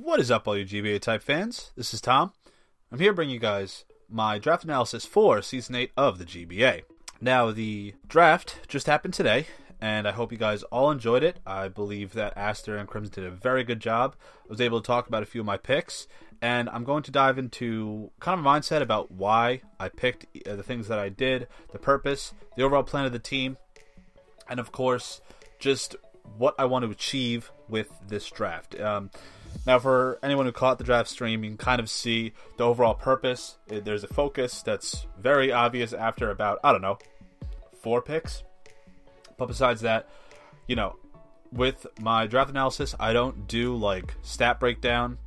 What is up, all you GBA type fans? This is Tom. I'm here bringing you guys my draft analysis for Season 8 of the GBA. Now, the draft just happened today, and I hope you guys all enjoyed it. I believe that Aster and Crimson did a very good job. I was able to talk about a few of my picks, and I'm going to dive into kind of a mindset about why I picked the things that I did, the purpose, the overall plan of the team, and of course, just what I want to achieve with this draft. Now, for anyone who caught the draft stream, you can kind of see the overall purpose. There's a focus that's very obvious after about, 4 picks. But besides that, with my draft analysis, I don't do like stat breakdown.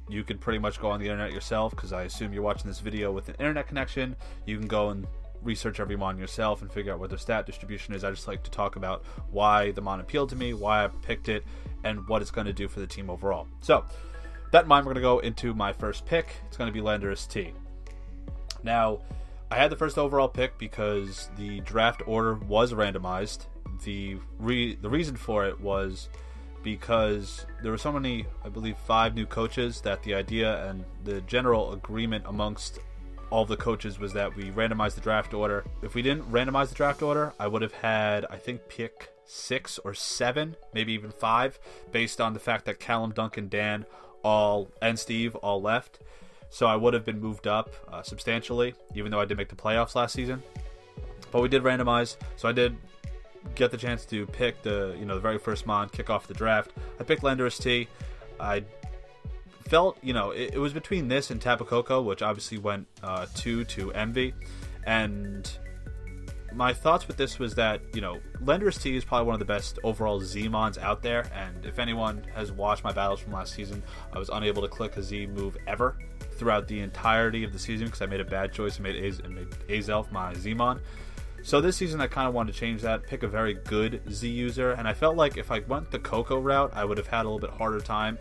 You could pretty much go on the internet yourself, because I assume you're watching this video with an internet connection. You can go and research every mon yourself and figure out what their stat distribution is. I just like to talk about why the mon appealed to me, why I picked it, and what it's going to do for the team overall. So, that in mind, we're going to go into my first pick. It's going to be Landorus T. Now, I had the first overall pick because the draft order was randomized. The reason for it was because there were so many, I believe 5 new coaches, that the idea and the general agreement amongst all the coaches was that we randomized the draft order. If we didn't randomize the draft order, I would have had, I think, pick 6 or 7, maybe even 5, based on the fact that Callum, Duncan, Dan, and Steve all left. So I would have been moved up substantially, even though I did make the playoffs last season. But we did randomize, so I did get the chance to pick the very first mon, kick off the draft. I picked Landorus T. I felt, it was between this and Tapu Koko, which obviously went 2 to Envy. And my thoughts with this was that, Landorus T is probably one of the best overall Z-mons out there. And if anyone has watched my battles from last season, I was unable to click a Z move ever throughout the entirety of the season because I made a bad choice and made Azelf my Z-mon. So this season I kind of wanted to change that, pick a very good Z user, and I felt like if I went the Koko route, I would have had a little bit harder time,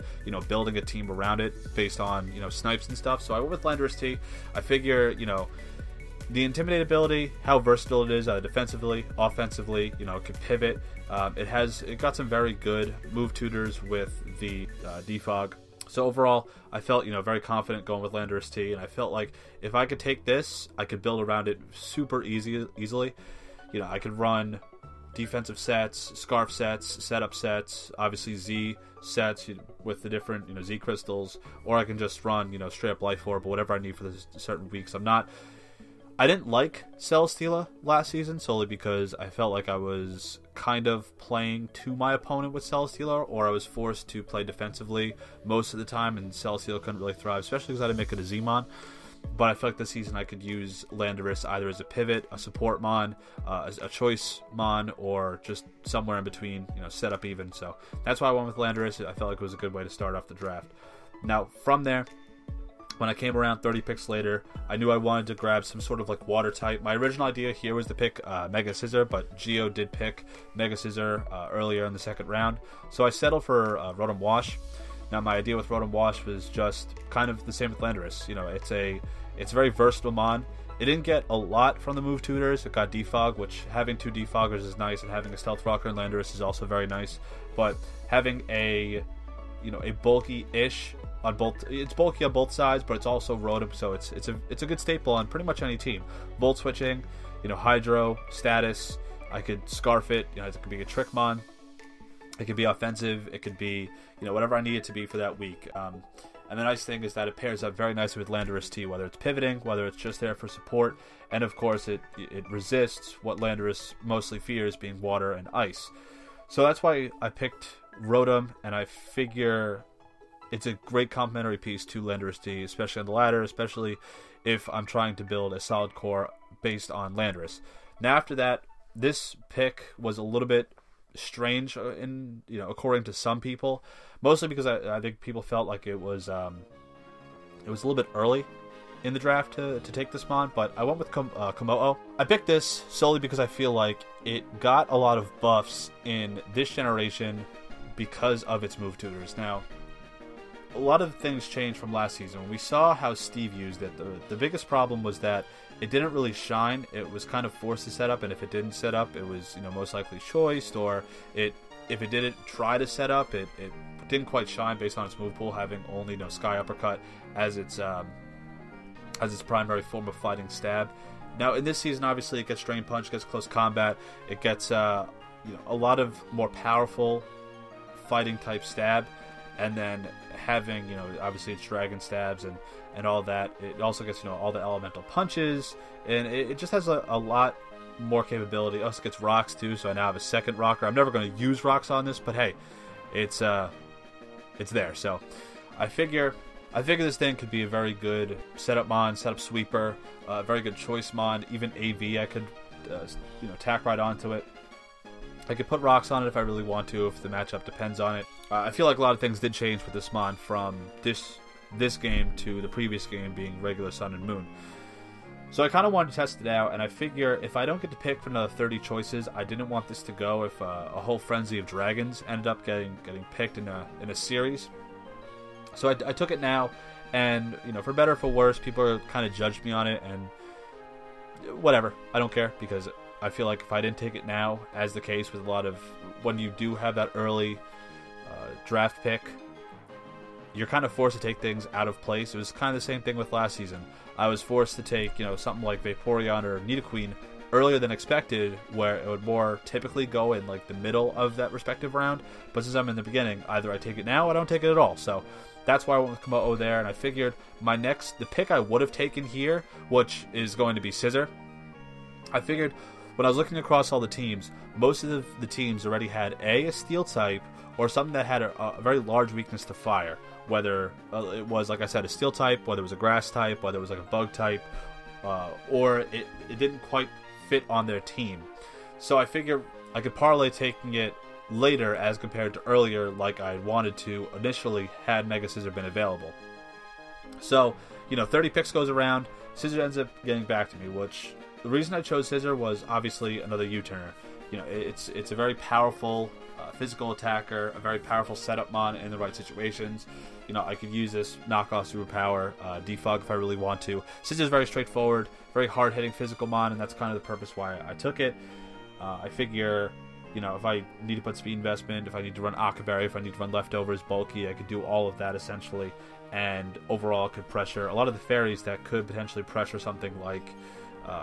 building a team around it based on, snipes and stuff. So I went with Landorus T. I figure, the Intimidate ability, how versatile it is defensively, offensively, it can pivot. It got some very good move tutors with the defog. So overall, I felt, very confident going with Landorus T, and I felt like if I could take this, I could build around it super easily. I could run defensive sets, scarf sets, setup sets, obviously Z sets with the different, Z crystals, or I can just run, straight up Life Orb, whatever I need for the certain weeks. I didn't like Celesteela last season solely because I felt like I was kind of playing to my opponent with Celesteela, or I was forced to play defensively most of the time, and Celesteela couldn't really thrive, especially because I didn't make it a Z-mon. But I feel like this season I could use Landorus either as a pivot, a support mon, as a choice mon, or just somewhere in between, setup even. So that's why I went with Landorus. I felt like it was a good way to start off the draft. Now, from there, when I came around 30 picks later, I knew I wanted to grab some sort of like water type. My original idea here was to pick Mega Scizor, but Geo did pick Mega Scizor earlier in the second round. So I settled for Rotom Wash. Now my idea with Rotom Wash was just kind of the same with Landorus. It's a very versatile mon. It didn't get a lot from the move tutors. It got defog, which having 2 defoggers is nice, and having a stealth rocker in Landorus is also very nice. But having a bulky-ish on both, it's bulky on both sides, but it's also Rotom, so it's a good staple on pretty much any team. Volt switching, Hydro, status, I could scarf it, it could be a trick mon, it could be offensive, it could be, whatever I need it to be for that week. And the nice thing is that it pairs up very nicely with Landorus T, whether it's pivoting, whether it's just there for support, and of course it resists what Landorus mostly fears, being water and ice. So that's why I picked Rotom, and I figure it's a great complementary piece to Landorus T, especially on the ladder, especially if I'm trying to build a solid core based on Landorus. Now after that, this pick was a little bit strange in according to some people, mostly because I think people felt like it was a little bit early in the draft to take this mon, but I went with Komodo. I picked this solely because I feel like it got a lot of buffs in this generation because of its move tutors. Now, a lot of things changed from last season. We saw how Steve used it. The biggest problem was that it didn't really shine. It was kind of forced to set up, and if it didn't set up, it was most likely choiced, or if it didn't try to set up, it didn't quite shine based on its move pool, having only Sky Uppercut as its primary form of fighting stab. Now in this season, obviously, it gets Drain Punch, gets Close Combat, it gets a lot of more powerful fighting type stab, and then having obviously it's Dragon Stabs and all that. It also gets all the elemental punches, and it just has a lot more capability. It also gets rocks too, so I now have a second rocker. I'm never going to use rocks on this, but hey, it's there. So I figure this thing could be a very good setup mon, setup sweeper, very good choice mon. Even AV, I could tack right onto it. I could put rocks on it if I really want to, if the matchup depends on it. I feel like a lot of things did change with this mon from this game to the previous game being regular Sun and Moon. So I kind of wanted to test it out, and I figure if I don't get to pick from another 30 choices, I didn't want this to go if a whole frenzy of dragons ended up getting picked in a series. So I took it now, and for better or for worse, people are kind of judged me on it, and whatever, I don't care, because I feel like if I didn't take it now, as the case with a lot of when you do have that early draft pick, you're kind of forced to take things out of place. It was kind of the same thing with last season. I was forced to take, something like Vaporeon or Nidoqueen earlier than expected, where it would more typically go in like the middle of that respective round. But since I'm in the beginning, either I take it now or I don't take it at all. So that's why I went with Komodo there, and I figured the pick I would have taken here, which is going to be Scizor. I figured when I was looking across all the teams, most of the teams already had a Steel type or something that had a very large weakness to fire. Whether it was, like I said, a Steel type, whether it was a Grass type, whether it was like a Bug type, or it didn't quite fit on their team. So I figured I could parlay taking it later as compared to earlier, like I wanted to initially had Mega Scizor been available. So 30 picks goes around, Scizor ends up getting back to me, which the reason I chose Scizor was obviously another U-turner. It's a very powerful physical attacker, a very powerful setup mon in the right situations. I could use this knockoff superpower, defog if I really want to. Scizor is very straightforward, very hard-hitting physical mon, and that's kind of the purpose why I took it. I figure, if I need to put speed investment, if I need to run Akaberry, if I need to run leftovers, bulky, I could do all of that essentially, and overall could pressure a lot of the fairies that could potentially pressure something like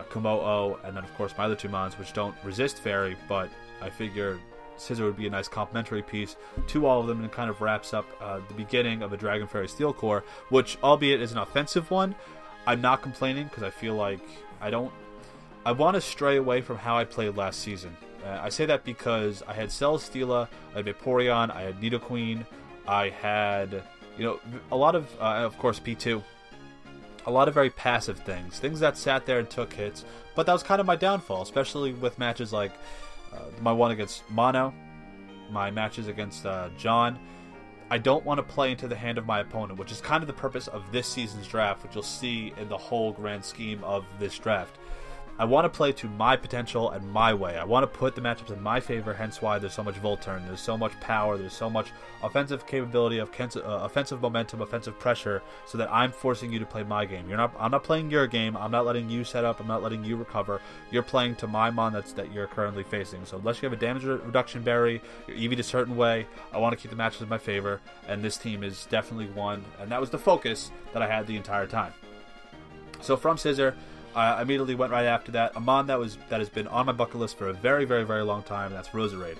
Komodo, and then of course my other two mons, which don't resist fairy, but I figure Scizor would be a nice complementary piece to all of them, and kind of wraps up the beginning of a Dragon Fairy Steel Core, which, albeit is an offensive one, I'm not complaining, because I feel like I want to stray away from how I played last season. I say that because I had Celesteela, I had Vaporeon, I had Nidoqueen, I had a lot of course P2, a lot of very passive things that sat there and took hits, but that was kind of my downfall, especially with matches like my one against Mono, my matches against John. I don't want to play into the hand of my opponent, which is kind of the purpose of this season's draft, which you'll see in the whole grand scheme of this draft. I want to play to my potential and my way. I want to put the matchups in my favor, hence why there's so much Volturn, there's so much power, there's so much offensive capability, offensive momentum, offensive pressure, so that I'm forcing you to play my game. I'm not playing your game, I'm not letting you set up, I'm not letting you recover. You're playing to my mon that you're currently facing. So unless you have a damage reduction berry, you're EV'd a certain way, I want to keep the matchups in my favor, and this team is definitely one, and that was the focus that I had the entire time. So from Scizor, I immediately went right after that. A mon that has been on my bucket list for a very, very, very long time, and that's Roserade.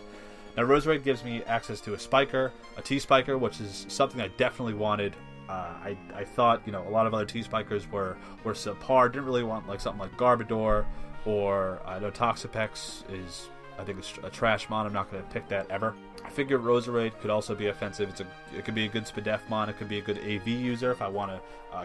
Now, Roserade gives me access to a Spiker, a T-Spiker, which is something I definitely wanted. I thought, a lot of other T-Spikers were subpar. Didn't really want something like Garbodor, or I know Toxapex is, I think, it's a trash mon. I'm not going to pick that ever. I figured Roserade could also be offensive. It could be a good Spadef mon. It could be a good AV user if I want to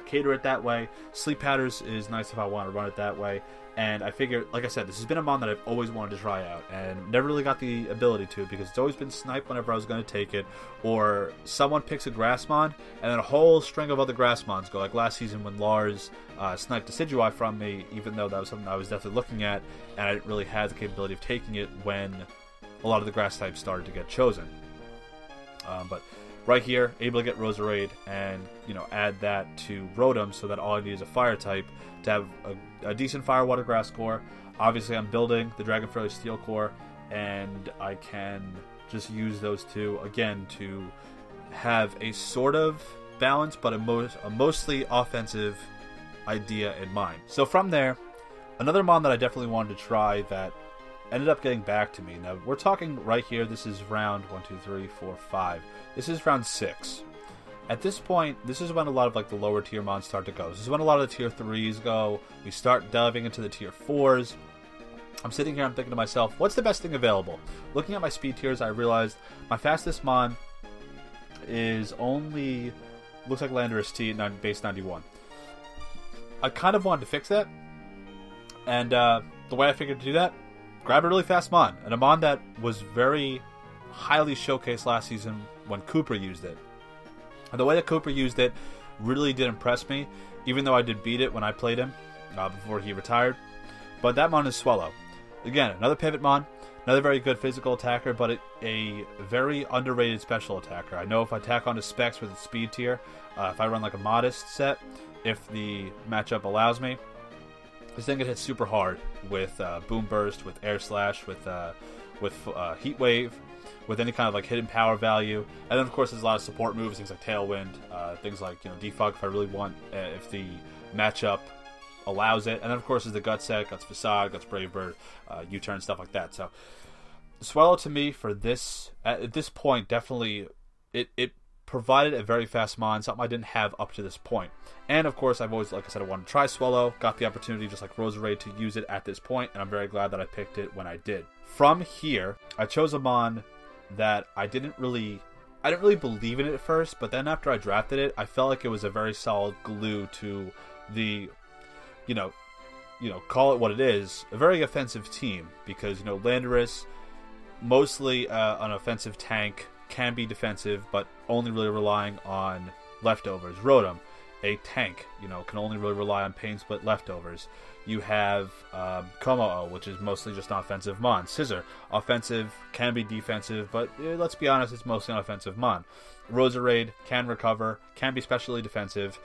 cater it that way. Sleep Powders is nice if I want to run it that way. And I figured, like I said, this has been a mon that I've always wanted to try out, and never really got the ability to, because it's always been sniped whenever I was going to take it, or someone picks a Grass mon, and then a whole string of other Grass mons go, like last season when Lars sniped Decidueye from me, even though that was something I was definitely looking at, and I didn't really have the capability of taking it when a lot of the Grass types started to get chosen. But right here, able to get Roserade and add that to Rotom, so that all I need is a Fire type to have a decent Fire Water Grass core. Obviously, I'm building the Dragon Fairy Steel core, and I can just use those two again to have a sort of balance, but a mostly offensive idea in mind. So from there, another mon that I definitely wanted to try that ended up getting back to me. Now, we're talking right here, this is round 1, 2, 3, 4, 5. This is round 6. At this point, this is when a lot of like the lower tier mons start to go. This is when a lot of the tier 3s go. We start delving into the tier 4s. I'm sitting here, I'm thinking to myself, what's the best thing available? Looking at my speed tiers, I realized my fastest mon is only, looks like Landorus T at base 91. I kind of wanted to fix that, and the way I figured to do that, grab a really fast mon, and a mon that was very highly showcased last season when Cooper used it. And the way that Cooper used it really did impress me, even though I did beat it when I played him before he retired. But that mon is Swellow. Again, another pivot mon, another very good physical attacker, but a very underrated special attacker. I know if I tack onto specs with its speed tier, if I run like a modest set, if the matchup allows me, this thing can hit super hard with Boom Burst, with Air Slash, with Heat Wave, with any kind of like hidden power value. And then of course there's a lot of support moves, things like Tailwind, things like Defog if I really want, if the matchup allows it. And then of course there's the Gut Set, Guts Facade, Guts Brave Bird, U-Turn, stuff like that. So Swellow to me for this, at this point, definitely it provided a very fast mon, something I didn't have up to this point. And of course I've always, like I said, I wanted to try Swellow, got the opportunity just like Roserade to use it at this point, and I'm very glad that I picked it when I did. From here, I chose a mon that I didn't really believe in it at first, but then after I drafted it, I felt like it was a very solid glue to the, call it what it is, a very offensive team, because, Landorus, mostly an offensive tank, can be defensive, but only really relying on leftovers. Rotom, a tank, can only really rely on Pain Split leftovers. You have Como, which is mostly just an offensive mon. Scizor, offensive, can be defensive, but let's be honest, it's mostly an offensive mon. Roserade, can recover, can be specially defensive.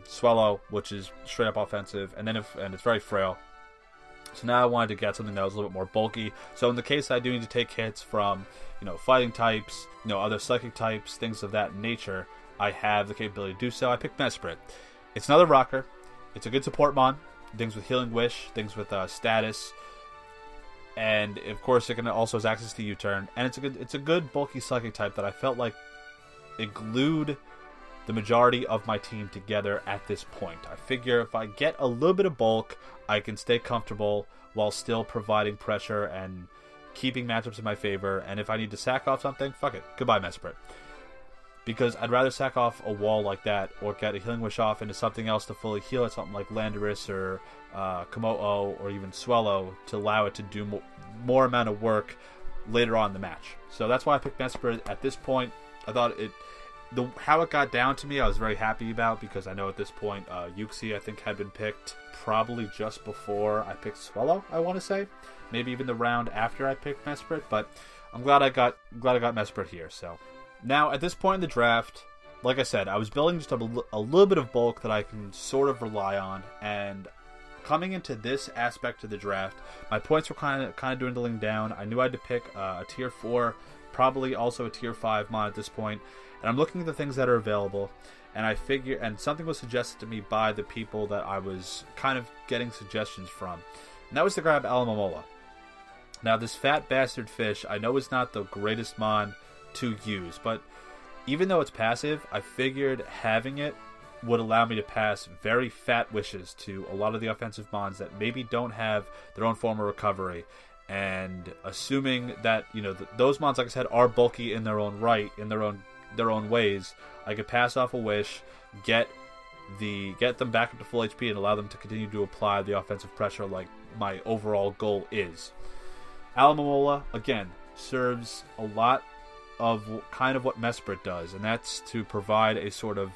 Swellow, which is straight up offensive, and it's very frail. So now I wanted to get something that was a little bit more bulky. So in the case I do need to take hits from, fighting types, other psychic types, things of that nature, I have the capability to do so. I picked Mesprit. It's another rocker. It's a good support mon. Things with Healing Wish, things with status, and of course it can also has access to U-Turn. And it's a good bulky psychic type that I felt like it glued the majority of my team together at this point. I figure if I get a little bit of bulk, I can stay comfortable while still providing pressure and keeping matchups in my favor. And if I need to sack off something, fuck it, goodbye Mesprit. Because I'd rather sack off a wall like that or get a Healing Wish off into something else to fully heal it, something like Landorus or Como or even Swellow, to allow it to do more amount of work later on in the match. So that's why I picked Mesprit at this point. I thought how it got down to me, I was very happy about, because I know at this point Uxie I think had been picked probably just before I picked Swellow, I want to say. Maybe even the round after I picked Mesprit, but I'm glad I got Mesprit here. So now, at this point in the draft, like I said, I was building just a little bit of bulk that I can sort of rely on, and coming into this aspect of the draft, my points were kind of dwindling down. I knew I had to pick a tier 4, probably also a tier 5 mon at this point, and I'm looking at the things that are available, and and something was suggested to me by the people that I was kind of getting suggestions from, and that was to grab Almirola. Now, this fat bastard fish, I know is not the greatest mon to use, but even though it's passive, I figured having it would allow me to pass very fat wishes to a lot of the offensive mons that maybe don't have their own form of recovery, and assuming that those mons, like I said, are bulky in their own right, in their own ways, I could pass off a wish, get them back up to full HP, and allow them to continue to apply the offensive pressure like my overall goal is. Almirola, again, serves a lot of kind of what Mesprit does, and that's to provide a sort of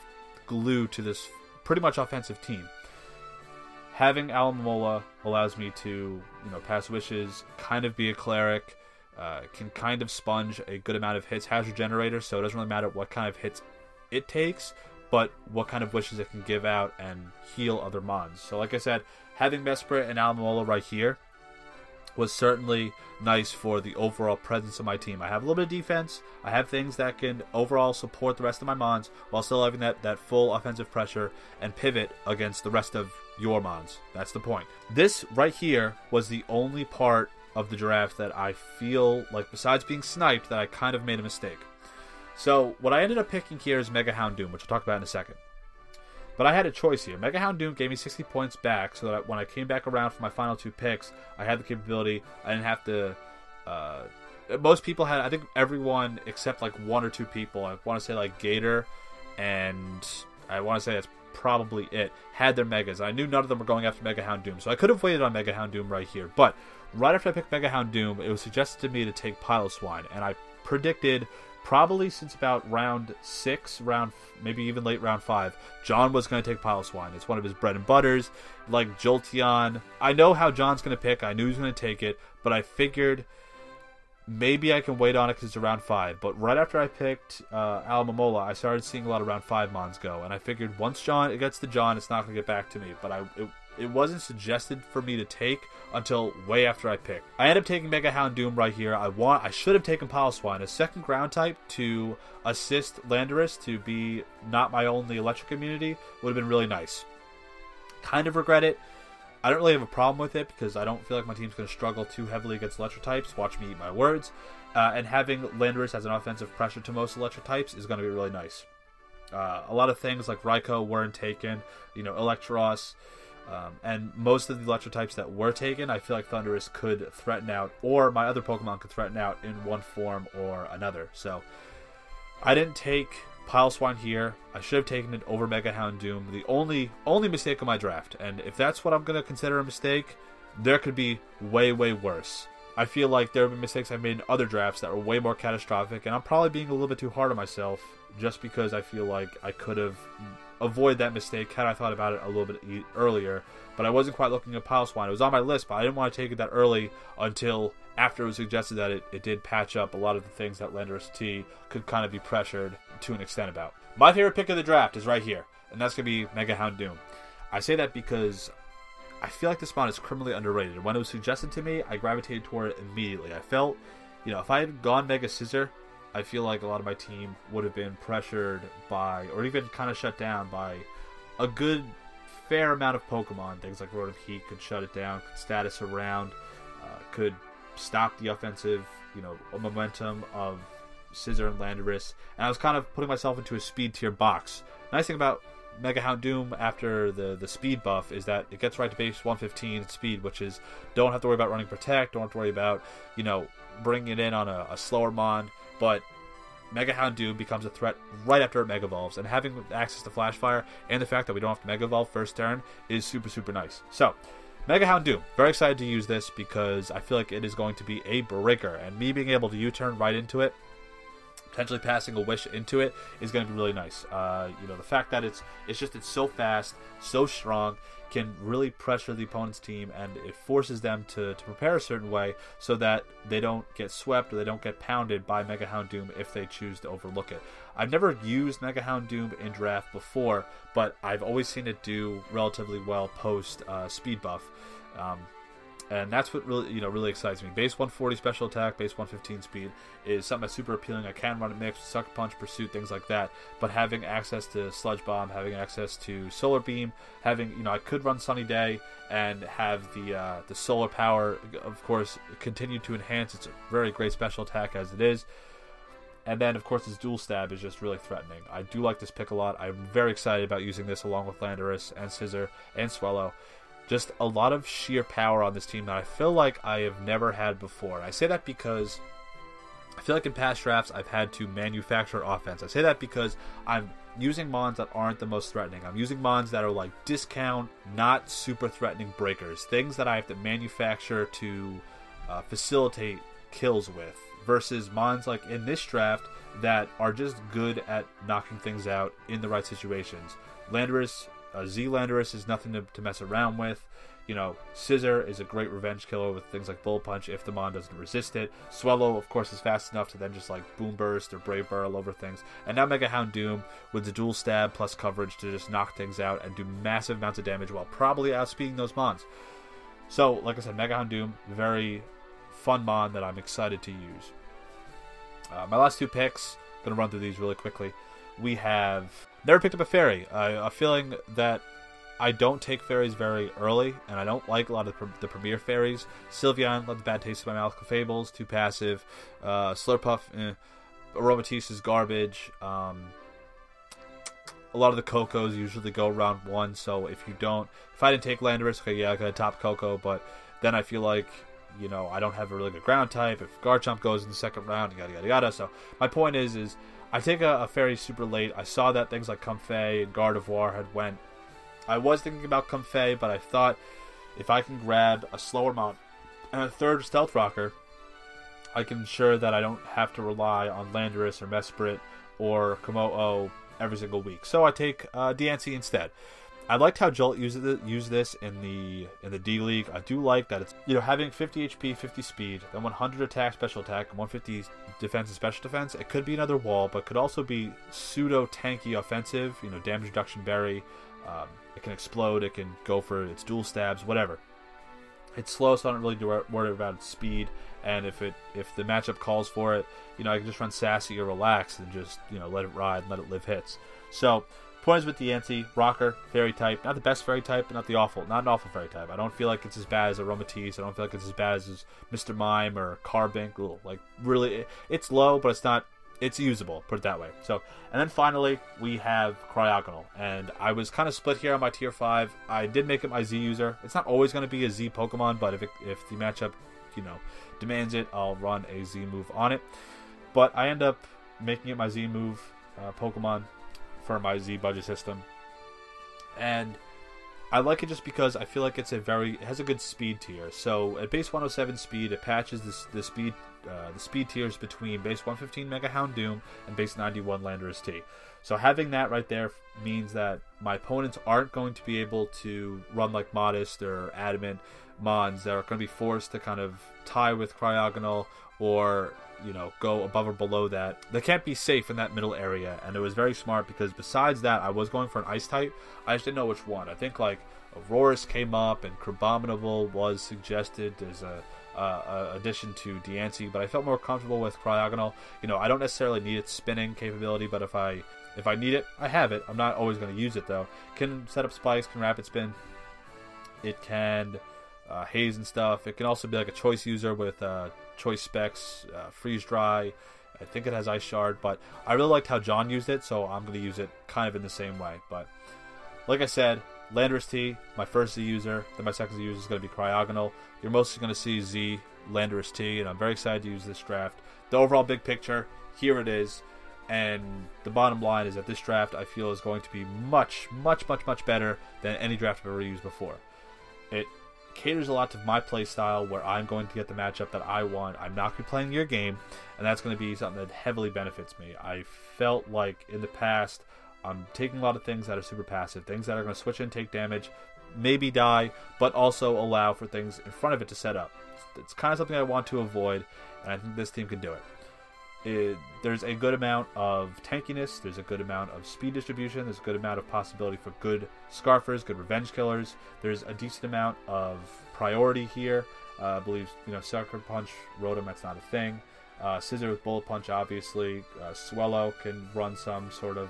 glue to this pretty much offensive team. Having Almirola allows me to, pass wishes, kind of be a cleric, can kind of sponge a good amount of hits, has Regenerator, so it doesn't really matter what kind of hits it takes, but what kind of wishes it can give out and heal other mons. So like I said, having Mesprit and Almirola right here was certainly nice for the overall presence of my team. I have a little bit of defense. I have things that can overall support the rest of my mons while still having that full offensive pressure and pivot against the rest of your mons. That's the point. This right here was the only part of the draft that I feel like, besides being sniped, that I kind of made a mistake. So what I ended up picking here is Mega Houndoom, which I'll talk about in a second. But I had a choice here. Mega Houndoom gave me 60 points back, so that when I came back around for my final 2 picks, I had the capability. I didn't have to... most people had... I think everyone except like 1 or 2 people, I want to say like Gator, and I want to say that's probably it, had their Megas. I knew none of them were going after Mega Houndoom, so I could have waited on Mega Houndoom right here. But right after I picked Mega Houndoom, it was suggested to me to take Piloswine, and I predicted... probably since about round 6, maybe even late round 5, John was going to take Piloswine. It's one of his bread and butters, like Jolteon. I know how John's going to pick. I knew he was going to take it, but I figured maybe I can wait on it because it's around 5. But right after I picked Almirola, I started seeing a lot of round 5 mons go, and I figured once it gets to John, it's not going to get back to me. But it wasn't suggested for me to take until way after I picked. I ended up taking Mega Houndoom right here. I should have taken Piloswine, a second ground type to assist Landorus to be not my only electric immunity would have been really nice. Kind of regret it. I don't really have a problem with it because I don't feel like my team's going to struggle too heavily against electric types. Watch me eat my words. And having Landorus as an offensive pressure to most electric types is going to be really nice. A lot of things like Raikou weren't taken. Electros. And most of the electric types that were taken, I feel like Thundurus could threaten out, or my other Pokemon could threaten out in one form or another. So I didn't take Piloswine here. I should have taken it over Mega Houndoom. The only mistake of my draft. And if that's what I'm going to consider a mistake, there could be way, way worse. I feel like there have been mistakes I made in other drafts that were way more catastrophic, and I'm probably being a little bit too hard on myself just because I feel like I could have avoided that mistake had I thought about it a little bit earlier. But I wasn't quite looking at Piloswine. It was on my list, but I didn't want to take it that early until after it was suggested that it did patch up a lot of the things that Landorus T could kind of be pressured to an extent about. My favorite pick of the draft is right here, and that's going to be Mega Houndoom. I say that because I feel like this mod is criminally underrated. When it was suggested to me, I gravitated toward it immediately. I felt, if I had gone Mega Scizor, I feel like a lot of my team would have been pressured by, or even kind of shut down by, a good fair amount of Pokemon. Things like Rotom Heat could shut it down, could status around, could stop the offensive, momentum of Scizor and Landorus. And I was kind of putting myself into a speed tier box. Nice thing about Mega Houndoom after the speed buff is that it gets right to base 115 speed, which is don't have to worry about running Protect, don't have to worry about, bringing it in on a slower mon. But Mega Houndoom becomes a threat right after it Mega Evolves, and having access to Flash Fire and the fact that we don't have to Mega Evolve first turn is super, super nice. So, Mega Houndoom, very excited to use this because I feel like it is going to be a breaker, and me being able to U-turn right into it, potentially passing a Wish into it, is going to be really nice. The fact that it's so fast, so strong, can really pressure the opponent's team, and it forces them to prepare a certain way so that they don't get swept or they don't get pounded by Mega Houndoom if they choose to overlook it. I've never used Mega Houndoom in draft before, but I've always seen it do relatively well post speed buff. And that's what really excites me. Base 140 special attack, base 115 speed is something that's super appealing. I can run it mixed, Sucker Punch, Pursuit, things like that. But having access to Sludge Bomb, having access to Solar Beam, having I could run Sunny Day and have the solar power, of course, continue to enhance. It's a very great special attack as it is. And then, of course, his Dual Stab is just really threatening. I do like this pick a lot. I'm very excited about using this along with Landorus and Scizor and Swellow. Just a lot of sheer power on this team that I feel like I have never had before. And I say that because I feel like in past drafts I've had to manufacture offense. I say that because I'm using mons that aren't the most threatening. I'm using mons that are like discount, not super threatening breakers. Things that I have to manufacture to facilitate kills with. Versus mons like in this draft that are just good at knocking things out in the right situations. Landorus, Z Landorus is nothing to mess around with. Scizor is a great revenge killer with things like Bullet Punch if the mon doesn't resist it. Swellow, of course, is fast enough to then just like Boom Burst or Brave Burrow over things. And now Mega Houndoom with the Dual Stab plus coverage to just knock things out and do massive amounts of damage while probably outspeeding those mons. So, like I said, Mega Houndoom, very fun mon that I'm excited to use. My last 2 picks, going to run through these really quickly. We have never picked up a fairy. A feeling that I don't take fairies very early, and I don't like a lot of the premier fairies. Sylveon, left the bad taste in my mouth. Fables, too passive. Slurpuff, Aromatisse is garbage. A lot of the Cocos usually go round 1, so if I didn't take Landorus, okay, yeah, I got a top Coco, but then I feel like, you know, I don't have a really good ground type. If Garchomp goes in the second round, yada yada yada. So my point is I take a fairy super late. I saw that things like Comfey and Gardevoir had went. I was thinking about Comfey, but I thought if I can grab a slower mount and a third Stealth Rocker, I can ensure that I don't have to rely on Landorus or Mesprit or Komo-o every single week. So I take Diancie instead. I liked how Jolt used this in the D League. I do like that it's, you know, having 50 HP, 50 speed, then 100 attack, special attack, and 150 defense and special defense. It could be another wall, but could also be pseudo tanky offensive. You know, damage reduction berry. It can explode. It can go for its dual stabs. Whatever. It's slow, so I don't really worry about its speed. And if the matchup calls for it, you know, I can just run Sassy or Relax and just, you know, let it ride, let it live hits. So, point is with Diancie, Rocker, Fairy type. Not the best Fairy type, but not an awful Fairy type. I don't feel like it's as bad as Aromatisse. I don't feel like it's as bad as Mr. Mime or Carbink. Like, really, it's low, but it's not. It's usable, put it that way. So, and then finally, we have Cryogonal. And I was kind of split here on my tier 5. I did make it my Z user. It's not always going to be a Z Pokemon, but if the matchup, you know, demands it, I'll run a Z move on it. But I end up making it my Z move Pokemon for my Z budget system. And I like it just because I feel like it has a good speed tier. So at base 107 speed, it patches the speed tiers between base 115 Mega Houndoom and base 91 Landorus T. So having that right there means that my opponents aren't going to be able to run like Modest or Adamant Mons that are going to be forced to kind of tie with Cryogonal or, you know, go above or below that. They can't be safe in that middle area, and it was very smart because besides that, I was going for an Ice type. I just didn't know which one. I think like Aurorus came up and Crabominable was suggested as a addition to Diancie, but I felt more comfortable with Cryogonal. You know, I don't necessarily need its spinning capability, but if I need it, I have it. I'm not always going to use it though. Can set up spikes, can rapid spin. It can haze and stuff. It can also be like a choice user with choice specs, freeze dry. I think it has ice shard, but I really liked how John used it, so I'm going to use it kind of in the same way. But like I said, Landorus T, my first Z user, then my second Z user is going to be Cryogonal. You're mostly going to see Z Landorus T, and I'm very excited to use this draft. The overall big picture, here it is. And the bottom line is that this draft I feel is going to be much, much, much, much better than any draft I've ever used before. It caters a lot to my play style where I'm going to get the matchup that I want. I'm not going to be playing your game, and that's going to be something that heavily benefits me. I felt like in the past I'm taking a lot of things that are super passive, things that are going to switch in, take damage, maybe die, but also allow for things in front of it to set up. It's kind of something I want to avoid, and I think this team can do it. There's a good amount of tankiness, there's a good amount of speed distribution, there's a good amount of possibility for good Scarfers, good revenge killers, there's a decent amount of priority here. I believe, you know, Sucker Punch, Rotom, that's not a thing. Scizor with Bullet Punch, obviously. Swellow can run some sort of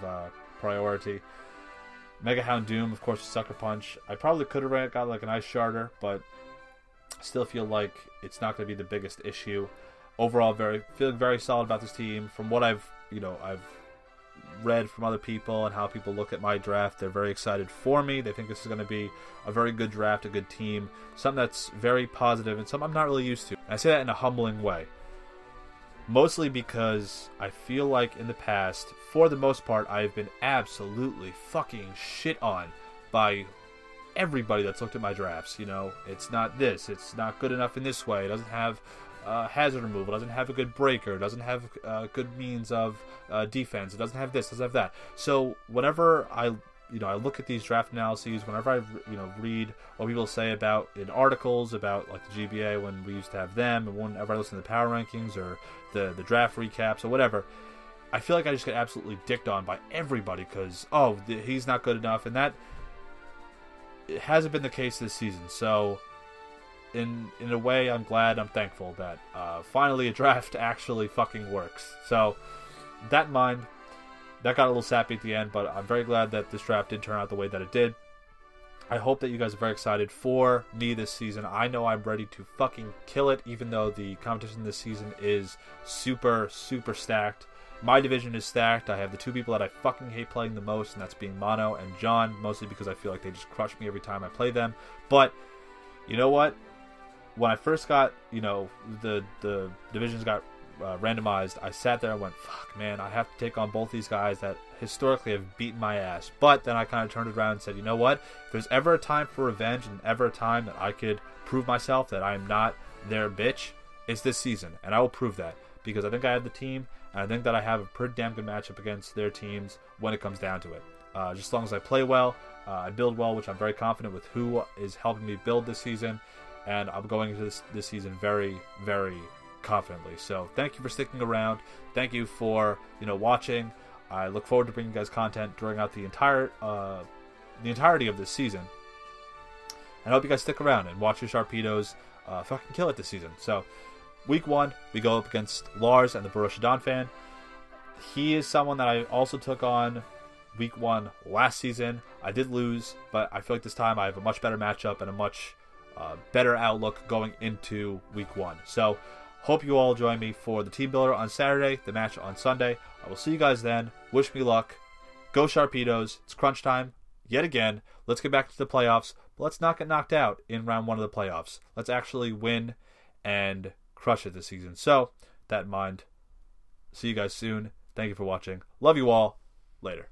priority. Mega Houndoom, of course, with Sucker Punch. I probably could have got like an Ice Sharder, but still feel like it's not going to be the biggest issue. Overall, feeling very solid about this team. From what I've read from other people and how people look at my draft, they're very excited for me. They think this is going to be a very good draft, a good team, something that's very positive and something I'm not really used to. And I say that in a humbling way. Mostly because I feel like in the past, for the most part, I've been absolutely fucking shit on by everybody that's looked at my drafts. You know, it's not this, it's not good enough in this way, it doesn't have hazard removal, doesn't have a good breaker, doesn't have good means of defense, it doesn't have this, doesn't have that. So whenever I look at these draft analyses, whenever I read what people say about in articles about like the GBA when we used to have them, and whenever I listen to the power rankings or the draft recaps or whatever, I feel like I just get absolutely dicked on by everybody because he's not good enough, and that it hasn't been the case this season. So in a way, I'm glad, I'm thankful that finally a draft actually fucking works. So, that in mind, that got a little sappy at the end, but I'm very glad that this draft did turn out the way that it did. I hope that you guys are very excited for me this season. I know I'm ready to fucking kill it, even though the competition this season is super, super stacked. My division is stacked. I have the two people that I fucking hate playing the most, and that's being Mono and John, mostly because I feel like they just crush me every time I play them. But, you know what? When I first got, the divisions got randomized, I sat there and went, fuck, man, I have to take on both these guys that historically have beaten my ass. But then I kind of turned it around and said, you know what? If there's ever a time for revenge and ever a time that I could prove myself that I am not their bitch, it's this season. And I will prove that, because I think I have the team, and I think that I have a pretty damn good matchup against their teams when it comes down to it. Just as long as I play well, I build well, which I'm very confident with who is helping me build this season. And I'm going into this season very, very confidently. So thank you for sticking around. Thank you for watching. I look forward to bringing you guys content during out the entirety of this season. And I hope you guys stick around and watch your Sharpedos fucking kill it this season. So week 1, we go up against Lars and the Borussia Donphan. He is someone that I also took on week 1 last season. I did lose, but I feel like this time I have a much better matchup and a much better outlook going into week 1. So hope you all join me for the team builder on Saturday, the match on Sunday. I will see you guys then. Wish me luck. Go Sharpedos. It's crunch time yet again. Let's get back to the playoffs, but let's not get knocked out in round 1 of the playoffs. Let's actually win and crush it this season. So, that in mind, see you guys soon. Thank you for watching. Love you all. Later.